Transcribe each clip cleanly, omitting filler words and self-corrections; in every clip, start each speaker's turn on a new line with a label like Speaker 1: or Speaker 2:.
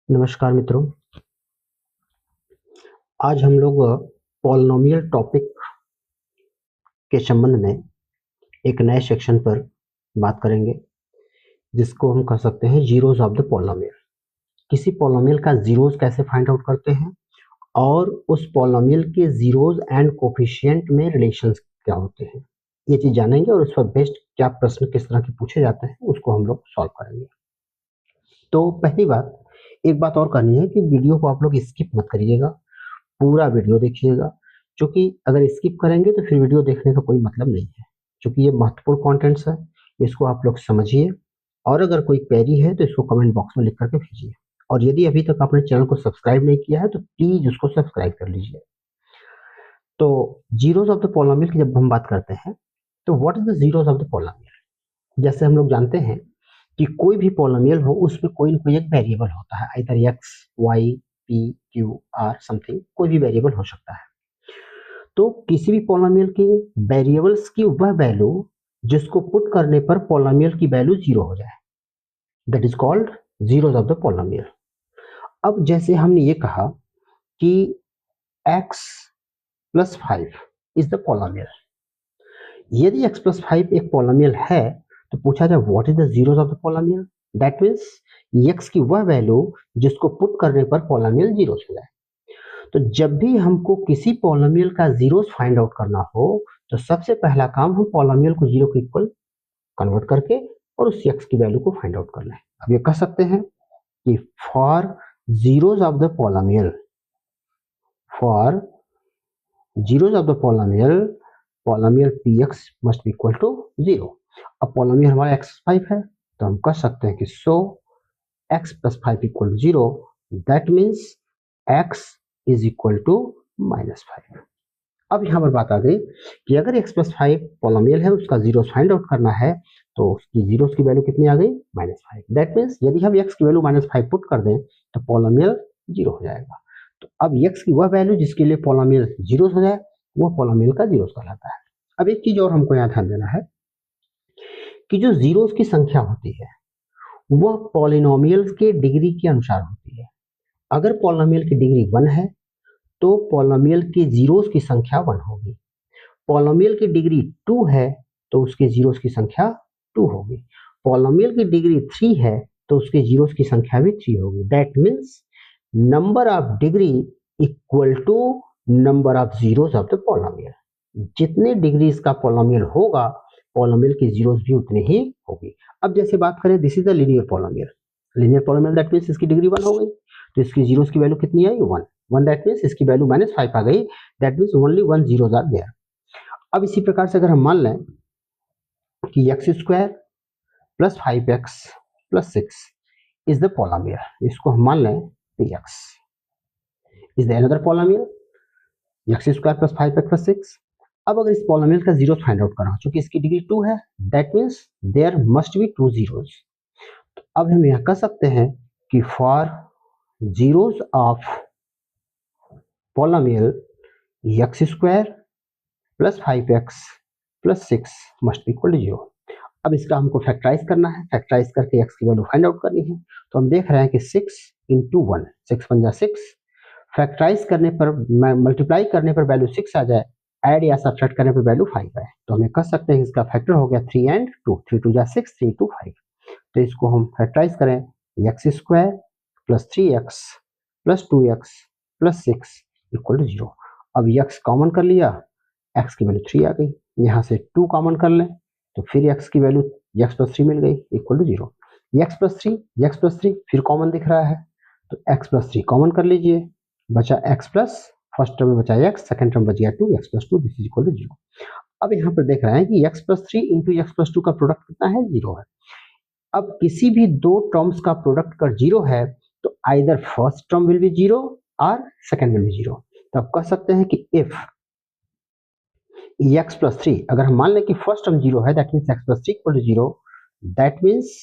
Speaker 1: नमस्कार मित्रों। आज हम लोग पॉलिनोमियल टॉपिक के संबंध में एक नए सेक्शन पर बात करेंगे, जिसको हम कह सकते हैं जीरोज ऑफ द पॉलिनोमियल। किसी पॉलिनोमियल का जीरोज कैसे फाइंड आउट करते हैं और उस पॉलिनोमियल के जीरोज एंड कोफिशिएंट में रिलेशंस क्या होते हैं, ये चीज जानेंगे और उस पर बेस्ड क्या प्रश्न किस तरह के पूछे जाते हैं उसको हम लोग सॉल्व करेंगे। तो पहली बात, एक बात और करनी है कि वीडियो को आप लोग स्किप मत करिएगा, पूरा वीडियो देखिएगा, क्योंकि अगर स्किप करेंगे तो फिर वीडियो देखने का कोई मतलब नहीं है। क्योंकि ये महत्वपूर्ण कंटेंट्स है, इसको आप लोग समझिए और अगर कोई क्वेरी है तो इसको कमेंट बॉक्स में लिख करके भेजिए। और यदि अभी तक आपने चैनल को सब्सक्राइब नहीं किया है तो प्लीज उसको सब्सक्राइब कर लीजिए। तो जीरोस ऑफ द पॉलिनोमियल की जब हम बात करते हैं तो what is the zeros of the polynomial. जैसे हम लोग जानते हैं कि कोई भी पॉलिनोमियल हो उसमें कोई ना कोई एक वेरिएबल होता है, either x, y, p, q, r, something, कोई भी वेरिएबल हो सकता है। तो किसी भी पॉलिनोमियल के वेरिएबल्स की वह वैल्यू जिसको पुट करने पर पॉलिनोमियल की वैल्यू जीरो हो जाए, that is called zeros of the polynomial. अब जैसे हमने ये कहा कि x plus 5 is the polynomial. यदि x प्लस 5 एक पॉलिनोमियल है तो पूछा जाए what is the zeros of the polynomial, that means x की वह वैल्यू जिसको पुट करने पर पॉलिनोमियल जीरो हो जाए। तो जब भी हमको किसी पॉलिनोमियल का जीरोस फाइंड आउट करना हो तो सबसे पहला काम हम पॉलिनोमियल को जीरो के इक्वल कन्वर्ट करके और उस x की वैल्यू को फाइंड आउट करना है। अब ये कह सकते हैं कि for zeros of the polynomial, for zeros of the polynomial, polynomial px must be equal to zero. अब पॉलिनोमियल हमारा x5 है तो हम कह सकते हैं कि so x plus 5 equal to zero, that means x is equal to -5। अब यहाँ पर बात आ गई कि अगर x प्लस 5 पॉलिनोमियल है, उसका जीरोस फाइंड आउट करना है तो उसकी जीरोस की वैल्यू कितनी आ गई, -5। दैट मीन्स यदि हम x की वैल्यू -5 पुट कर दें तो पॉलिनोमियल जीरो हो जाएगा। तो अब x की वह वैल्यू जिसके लिए पॉलिनोमियल जीरो हो जाए वो पॉलिनोमियल का जीरोस कहलाता है। अब एक चीज और हमको यहाँ ध्यान देना है कि जो जीरोस की संख्या होती है वह पॉलिनोमियल के डिग्री के अनुसार होती है। अगर पॉलिनोमियल की डिग्री 1 है तो पॉलिनोमियल के जीरोस की संख्या 1 होगी। पॉलिनोमियल की डिग्री 2 है तो उसके जीरोस की संख्या 2 होगी। पॉलिनोमियल की डिग्री 3 है तो उसके जीरोस की संख्या भी 3 होगी। That means number of degree equal to number of zeros of the polynomial. जितने डिग्रीज का पॉलिनोमियल होगा पॉलिनोमियल की जीरोस भी उतनी ही होगी। अब जैसे बात करें, this is the linear polynomial. Linear polynomial that means इसकी डिग्री 1 हो गई तो इसकी जीरोस की वैल्यू कितनी आई, 1 दैट मीन्स इसकी वैल्यू -5 आ गई, that means only 1 zeros are there. अब इसी प्रकार से अगर हम मान लें कि x square plus 5x plus 6 is the polynomial, इसको हम मान लें px is the another polynomial x square plus 5x plus 6। अब अगर इस पॉलिनोमियल का जीरोस फाइंड आउट करना हो, चूंकि इसकी डिग्री 2 है, that means there must be 2 zeros. तो अब हम यह कह सकते हैं कि for zeros of polynomial x square plus 5x plus 6 must be equal to zero. अब इसका हमको फैक्टराइज करना है, फैक्टराइज करके x की वैल्यू फाइंड आउट करनी है। तो हम देख रहे हैं कि 6 इंटू 1, 6 बन जाए 6, फैक्टराइज करने पर, मल्टीप्लाई करने पर वैल्यू 6 आ जाए, ऐड या सब्ट्रैक्ट करने पर वैल्यू 5 आए, तो हमें कह सकते हैं इसका फैक्टर हो गया 3 एंड 2, 3 2 जा 6, 3 2 5। तो इसको हम फैक्टराइज करें, x square plus 3x plus 2x plus 6 equal to zero. अब x कॉमन कर लिया, x की वैल्यू 3 आ गई, यहाँ से 2 कॉमन कर लें तो फिर x की वैल्यू x प्लस 3 मिल गई equal to zero. x plus 3 फिर कॉमन दिख रहा है तो x प्लस 3 कॉमन कर लीजिए, बचा x प्लस, फर्स्ट टर्म में बचा x, सेकंड टर्म बच गया 2, x plus 2, this is equal to zero. अब यहाँ पर देख रहे हैं कि x plus 3 into x plus 2 का प्रोडक्ट कितना है, जीरो है। अब किसी भी दो टर्म्स का प्रोडक्ट कर जीरो है तो either first term will be zero और सेकंड विल बी जीरो। तो आप कह सकते हैं कि इफ x प्लस 3, अगर हम मान लें कि फर्स्ट टर्म जीरो है, that means x plus 3 equal to zero, that means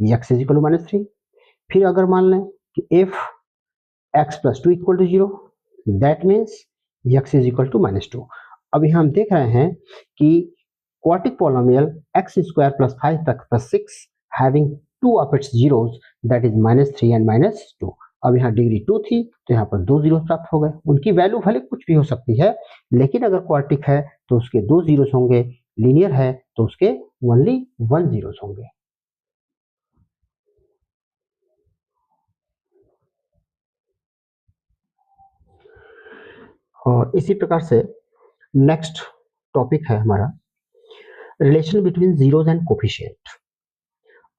Speaker 1: x is equal to -3। फिर अगर मान लें कि if x plus 2 equal to zero, that means x is equal to -2। अब यहाँ हम देख रहे हैं कि quadratic polynomial x square plus 5x plus 6 having two of its zeros, that is -3 and -2। अब यहाँ डिग्री 2 थी तो यहाँ पर 2 जीरो प्राप्त हो गए। उनकी वैल्यू भले कुछ भी हो सकती है, लेकिन अगर क्वार्टिक है तो उसके 2 जीरोस होंगे, लीनियर है तो उसके ओनली 1 जीरोस होंगे। और इसी प्रकार से नेक्स्ट टॉपिक है हमारा relation between zeros and coefficient.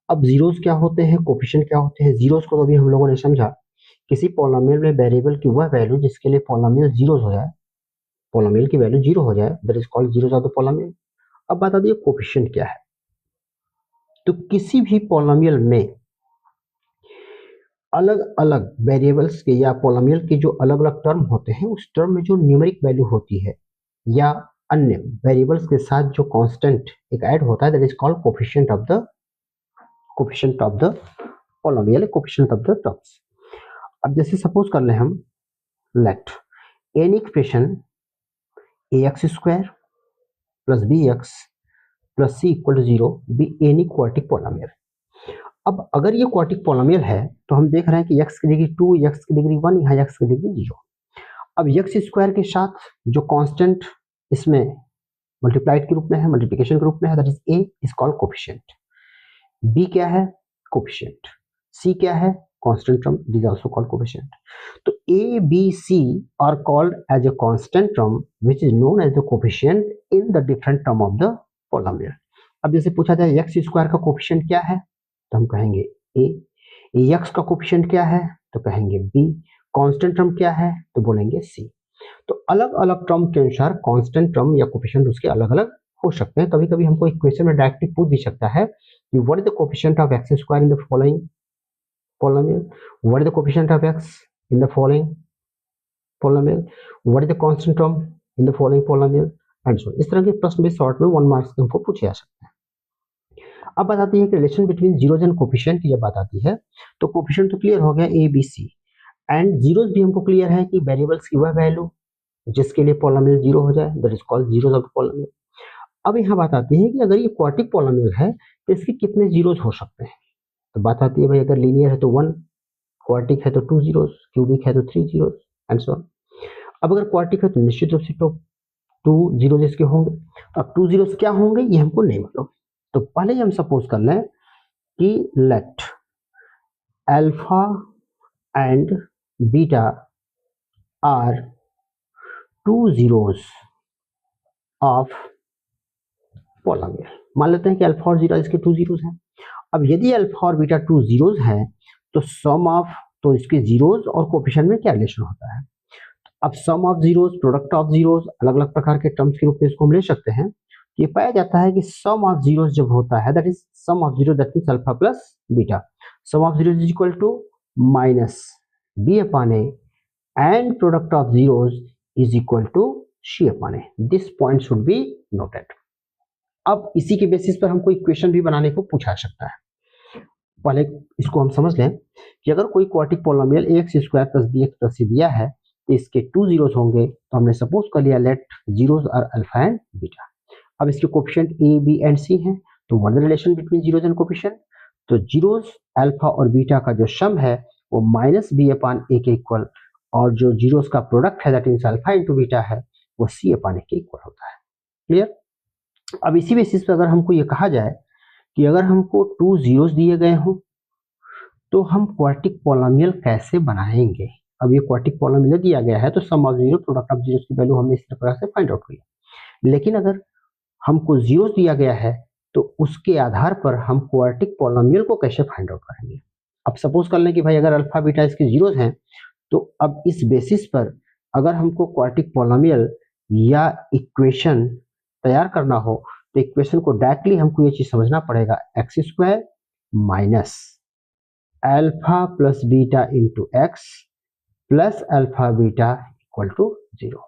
Speaker 1: अब जीरोस क्या होते हैं, कोफिशिएंट क्या होते हैं। जीरोस को तो अभी हम लोगों ने समझा, किसी पॉलिनोमियल में वेरिएबल की वह वैल्यू जिसके लिए पॉलिनोमियल जीरोस हो जाए, पॉलिनोमियल की वैल्यू जीरो हो जाए, that is called zeros of the polynomial. अब बता दिए कोफिशिएंट क्या है। तो किसी भी पॉलिनोमियल में अलग अलग वेरिएबल्स के या पॉलिनोमियल के जो अलग अलग टर्म होते हैं, उस टर्म में जो न्यूमेरिक वैल्यू होती है या अन्य वेरिएबल्स के साथ जो कांस्टेंट एक ऐड होता है, that is called coefficient of the polynomial, coefficient of the terms. अब जैसे सपोज कर ले हम, let an equation ax square plus bx plus c equal to 0 be any quartic polynomial. अब अगर ये क्वार्टिक पॉलिनोमियल है तो हम देख रहे हैं कि x की डिग्री 2, x की डिग्री 1, यहाँ x की डिग्री 0। अब x स्क्वायर के साथ जो कांस्टेंट इसमें मल्टीप्लाइड के रूप में है, मल्टीप्लिकेशन के रूप में है, that is a is called coefficient. b क्या है, कोफिशिएंट। c क्या है, constant term, it is also called coefficient. तो a b c are called as a constant term which is known as the coefficient in the different term of the polynomial. अब जैसे पूछा जाए x square का coefficient क्या है, तो हम कहेंगे a, x का कोफिशिएंट क्या है तो कहेंगे b, कांस्टेंट टर्म क्या है तो बोलेंगे c। तो अलग अलग टर्म के अनुसार कांस्टेंट टर्म या कोफिशिएंट उसके अलग अलग हो सकते हैं। कभी कभी हमको इक्वेशन में डायरेक्टली पूछ भी सकता है कि what is the coefficient of x square in the following polynomial, what is the coefficient of x in the following polynomial, what is the constant term in the following polynomial and so on। इस तरह के प्रश्न भी short में 1 marks के हमको पूछे जा सकते हैं। अब बात आती है कि relation between zeros and coefficient की जब बात आती है तो कोफिशिएंट तो क्लियर हो गया a b c, and zeros भी हमको क्लियर है कि वेरिएबल्स की वह वैल्यू जिसके लिए पॉलिनोमियल जीरो हो जाए, that is called zeros of the polynomial. अब यहाँ बात आती है कि अगर ये क्वार्टिक पॉलिनोमियल है तो इसके कितने जीरोस हो सकते हैं। तो बात आती है भाई, अगर लीनियर है तो 1, क्वार्टिक है तो 2 जीरोस, क्यूबिक है तो 3 जीरोस एंड सो ऑन। अब अगर क्वार्टिक है तो निश्चित रूप से तो 2 जीरोस इसके होंगे। अब 2 जीरोस क्या होंगे ये हमको नहीं मालूम, तो पहले ही हम सपोज कर लें कि let alpha and beta are 2 zeros of polynomial. मान लेते हैं कि अल्फा और जीटा इसके 2 जीरोस हैं। अब यदि अल्फा और बीटा 2 जीरोस हैं तो सम ऑफ, तो इसके जीरोस और कोफिशिएंट में क्या रिलेशन होता है। अब sum of zeros, product of zeros, अलग अलग प्रकार के टर्म्स के रूप में इसको हम ले सकते हैं। ये पाया जाता है कि सम ऑफ जीरोस जब होता है, that is sum of zero, that means alpha plus beta. Sum of zeros is equal to minus b upon a and product of zeros is equal to c upon a. This point should be noted. अब इसी के basis पर हमको equation भी बनाने को पूछा सकता है। पहले इसको हम समझ लें कि अगर कोई quartic polynomial ax square plus bx plus c दिया है तो इसके 2 जीरोस होंगे। तो हमने सपोज कर लिया let zeros are alpha and beta. अब इसके coefficient a b and c हैं, तो what is relation between zeros and coefficient. तो जीरोस अल्फा और बीटा का जो सम है वो माइनस b अपॉन a के इक्वल, और जो जीरोस का प्रोडक्ट है that means alpha into beta है वो c अपॉन a के इक्वल होता है। क्लियर। अब इसी बेसिस पर अगर हमको ये कहा जाए कि अगर हमको 2 जीरोस दिए गए हों तो हम क्वार्टिक पॉलिनोमियल कैसे बनाएंगे। अब ये क्वार्टिक पॉलिनोमियल दिया गया है तो sum of zero, product of zeros की वैल्यू हमने इस प्रकार से फाइंड आउट किया। लेकिन अगर हमको जीरोस दिया गया है तो उसके आधार पर हम क्वार्टिक पॉलिनोमियल को कैसे फाइंड आउट करेंगे। अब सपोज कर लें कि भाई अगर अल्फा बीटा इसके जीरोस हैं, तो अब इस बेसिस पर अगर हमको क्वार्टिक पॉलिनोमियल या इक्वेशन तैयार करना हो तो इक्वेशन को डायरेक्टली हमको ये चीज समझना पड़ेगा, x square minus alpha plus beta into x plus alpha beta equal to 0।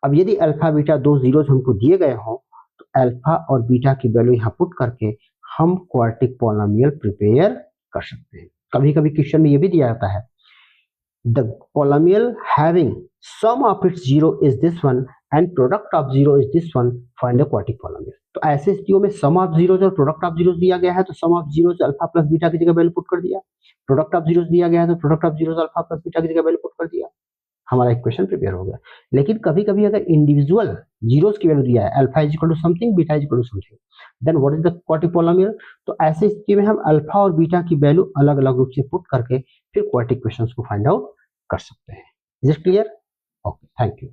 Speaker 1: अब यदि अल्फा बीटा 2 जीरोस हमको दिए गए हों तो अल्फा और बीटा की वैल्यू यहाँ पुट करके हम क्वार्टिक पॉलिनोमियल प्रिपेयर कर सकते हैं। कभी कभी क्वेश्चन में ये भी दिया जाता है the polynomial having sum of its zero is this one and product of zero is this one, find a quadratic polynomial। तो ऐसे स्थितियों में सम ऑफ जीरोस और प्रोडक्ट ऑफ जीरोस दिया गया है तो sum of zeros alpha plus beta की जगह वैल्यू पुट कर दिया, प्रोडक्ट ऑफ जीरोस दिया गया है तो product of zeros alpha plus beta की जगह वैल्यू पुट कर दिया, हमारा इक्वेशन प्रिपेयर हो गया। लेकिन कभी कभी अगर इंडिविजुअल जीरोस की वैल्यू दिया है, alpha is equal to something, beta is equal to something, then what is the quadratic polynomial. तो ऐसी स्थिति में हम अल्फा और बीटा की वैल्यू अलग अलग रूप से पुट करके फिर क्वाड्रेटिक इक्वेशंस को फाइंड आउट कर सकते हैं। Is it clear? Okay, thank you.